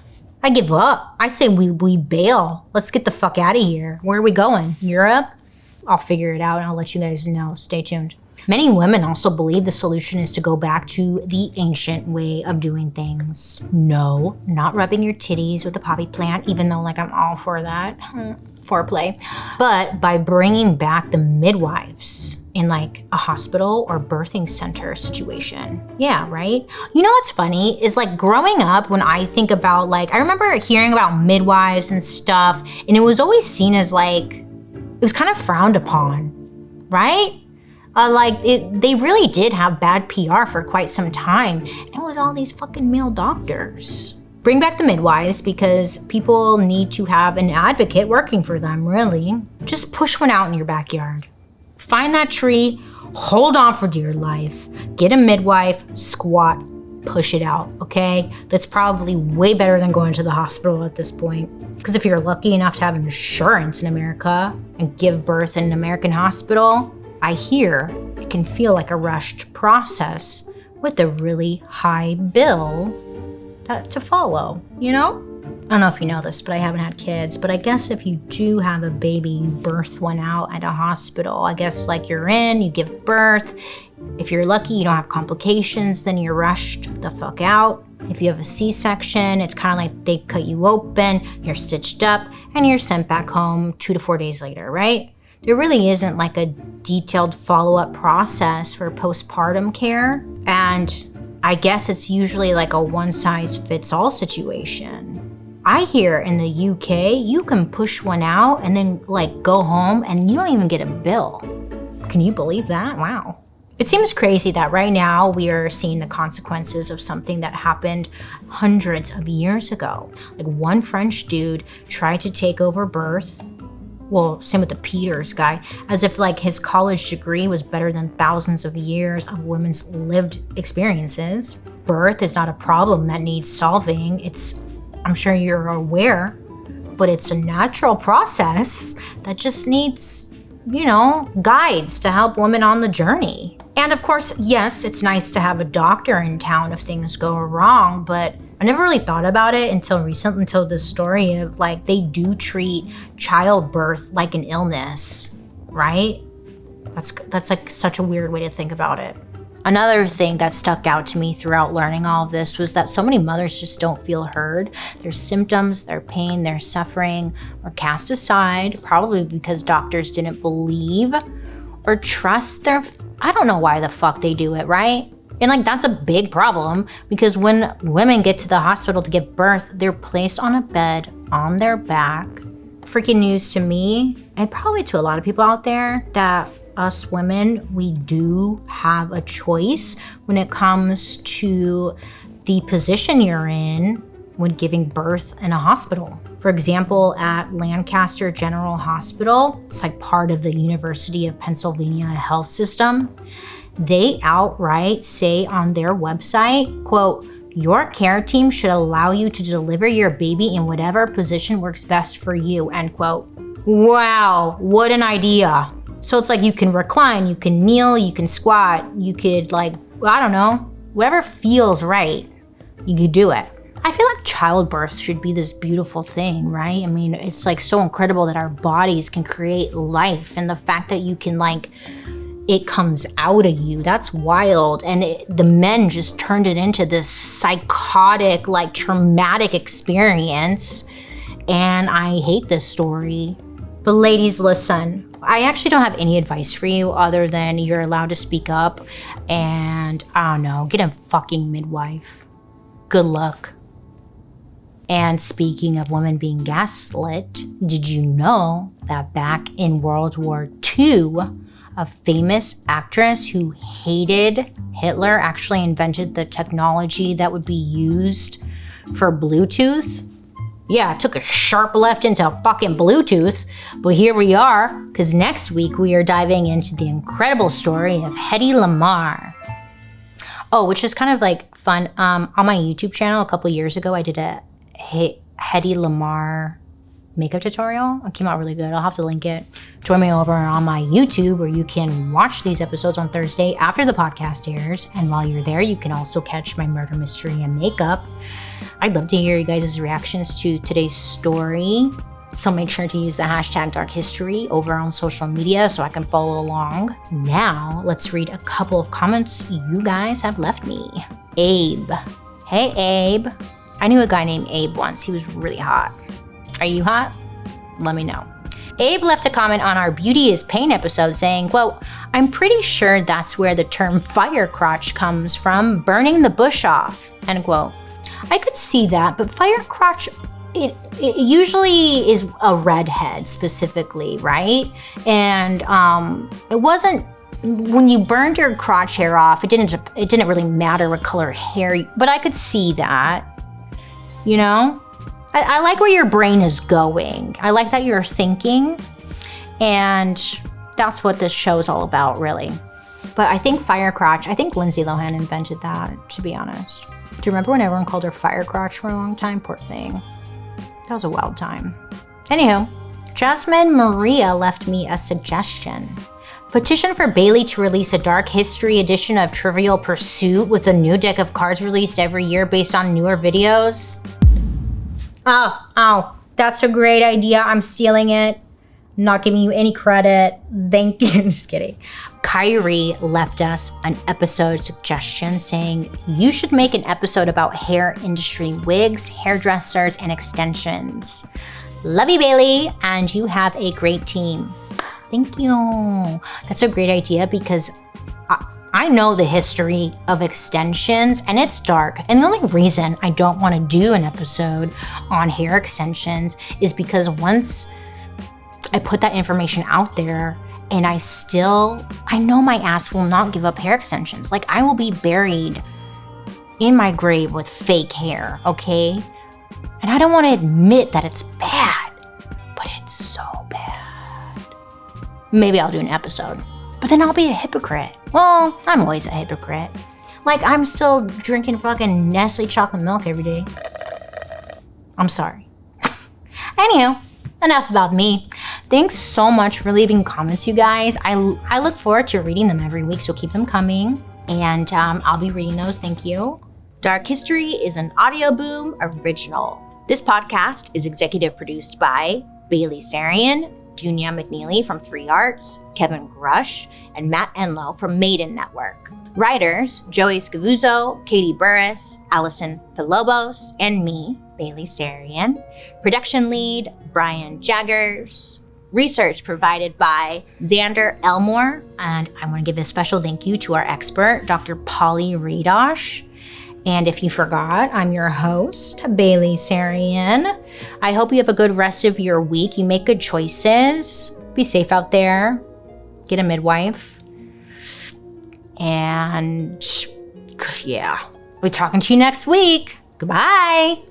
I give up. I say we bail. Let's get the fuck out of here. Where are we going? Europe? I'll figure it out and I'll let you guys know. Stay tuned. Many women also believe the solution is to go back to the ancient way of doing things. No, not rubbing your titties with a poppy plant, even though like I'm all for that, foreplay, but by bringing back the midwives in like a hospital or birthing center situation. Yeah, right? You know what's funny is like growing up, when I think about like, I remember hearing about midwives and stuff, and it was always seen as like, it was kind of frowned upon, right? They really did have bad PR for quite some time. It was all these fucking male doctors. Bring back the midwives, because people need to have an advocate working for them, really. Just push one out in your backyard. Find that tree, hold on for dear life, get a midwife, squat, push it out, okay? That's probably way better than going to the hospital at this point. Because if you're lucky enough to have insurance in America and give birth in an American hospital, I hear it can feel like a rushed process with a really high bill to follow, you know? I don't know if you know this, but I haven't had kids. But I guess if you do have a baby, you birth one out at a hospital. I guess like you're in, you give birth. If you're lucky, you don't have complications, then you're rushed the fuck out. If you have a C-section, it's kind of like they cut you open, you're stitched up, and you're sent back home 2 to 4 days later, right? There really isn't like a detailed follow-up process for postpartum care. And I guess it's usually like a one-size-fits-all situation. I hear in the UK, you can push one out and then like go home and you don't even get a bill. Can you believe that? Wow. It seems crazy that right now we are seeing the consequences of something that happened hundreds of years ago. Like one French dude tried to take over birth. Well, same with the Peters guy, as if like his college degree was better than thousands of years of women's lived experiences. Birth is not a problem that needs solving. I'm sure you're aware, but it's a natural process that just needs, guides to help women on the journey. And of course, yes, it's nice to have a doctor in town if things go wrong, but I never really thought about it until this story of like they do treat childbirth like an illness, right? That's like such a weird way to think about it. Another thing that stuck out to me throughout learning all of this was that so many mothers just don't feel heard. Their symptoms, their pain, their suffering were cast aside, probably because doctors didn't believe or trust I don't know why the fuck they do it, right? And like that's a big problem because when women get to the hospital to give birth, they're placed on a bed on their back. Freaking news to me, and probably to a lot of people out there, that us women, we do have a choice when it comes to the position you're in when giving birth in a hospital. For example, at Lancaster General Hospital, it's like part of the University of Pennsylvania health system. They outright say on their website, quote, "Your care team should allow you to deliver your baby in whatever position works best for you," end quote. Wow, what an idea. So it's like you can recline, you can kneel, you can squat, you could whatever feels right, you could do it. I feel like childbirth should be this beautiful thing, right? I mean, it's like so incredible that our bodies can create life, and the fact that you can it comes out of you, that's wild. And the men just turned it into this psychotic, traumatic experience. And I hate this story. But ladies, listen, I actually don't have any advice for you other than you're allowed to speak up and, I don't know, get a fucking midwife. Good luck. And speaking of women being gaslit, did you know that back in World War II, a famous actress who hated Hitler actually invented the technology that would be used for Bluetooth? Yeah, it took a sharp left into fucking Bluetooth, but here we are, because next week we are diving into the incredible story of Hedy Lamarr. Oh, which is kind of fun. On my YouTube channel a couple years ago, I did a Hedy Lamarr makeup tutorial. It came out really good. I'll have to link it. Join me over on my YouTube where you can watch these episodes on Thursday after the podcast airs. And while you're there, you can also catch my murder mystery and makeup. I'd love to hear you guys' reactions to today's story. So make sure to use the hashtag Dark History over on social media so I can follow along. Now, let's read a couple of comments you guys have left me. Abe. Hey, Abe. I knew a guy named Abe once. He was really hot. Are you hot? Let me know. Abe left a comment on our Beauty is Pain episode saying, quote, "I'm pretty sure that's where the term fire crotch comes from, burning the bush off," end quote. I could see that, but fire crotch, it usually is a redhead specifically, right? And it wasn't, when you burned your crotch hair off, it didn't really matter what color hair, but I could see that, you know? I like where your brain is going. I like that you're thinking, and that's what this show is all about, really. But I think fire crotch, I think Lindsay Lohan invented that, to be honest. Do you remember when everyone called her fire crotch for a long time? Poor thing. That was a wild time. Anywho, Jasmine Maria left me a suggestion. Petition for Bailey to release a Dark History edition of Trivial Pursuit with a new deck of cards released every year based on newer videos. Oh, that's a great idea. I'm stealing it. Not giving you any credit. Thank you. Just kidding. Kyrie left us an episode suggestion saying you should make an episode about hair industry wigs, hairdressers, and extensions. Love you, Bailey, and you have a great team. Thank you. That's a great idea because I know the history of extensions and it's dark. And the only reason I don't want to do an episode on hair extensions is because once I put that information out there and I know my ass will not give up hair extensions. Like, I will be buried in my grave with fake hair, okay? And I don't want to admit that it's bad, but it's so bad. Maybe I'll do an episode, but then I'll be a hypocrite. Well, I'm always a hypocrite. Like, I'm still drinking fucking Nestle chocolate milk every day. I'm sorry. Anywho, enough about me. Thanks so much for leaving comments, you guys. I look forward to reading them every week, so keep them coming. And I'll be reading those, thank you. Dark History is an Audio Boom original. This podcast is executive produced by Bailey Sarian, Dunya McNeely from 3 Arts, Kevin Grush, and Matt Enlow from Maiden Network. Writers, Joey Scavuzzo, Katie Burris, Allison Pilobos, and me, Bailey Sarian. Production lead, Brian Jaggers. Research provided by Xander Elmore. And I want to give a special thank you to our expert, Dr. Polly Redosh. And if you forgot, I'm your host, Bailey Sarian. I hope you have a good rest of your week. You make good choices. Be safe out there. Get a midwife. And yeah, we'll be talking to you next week. Goodbye.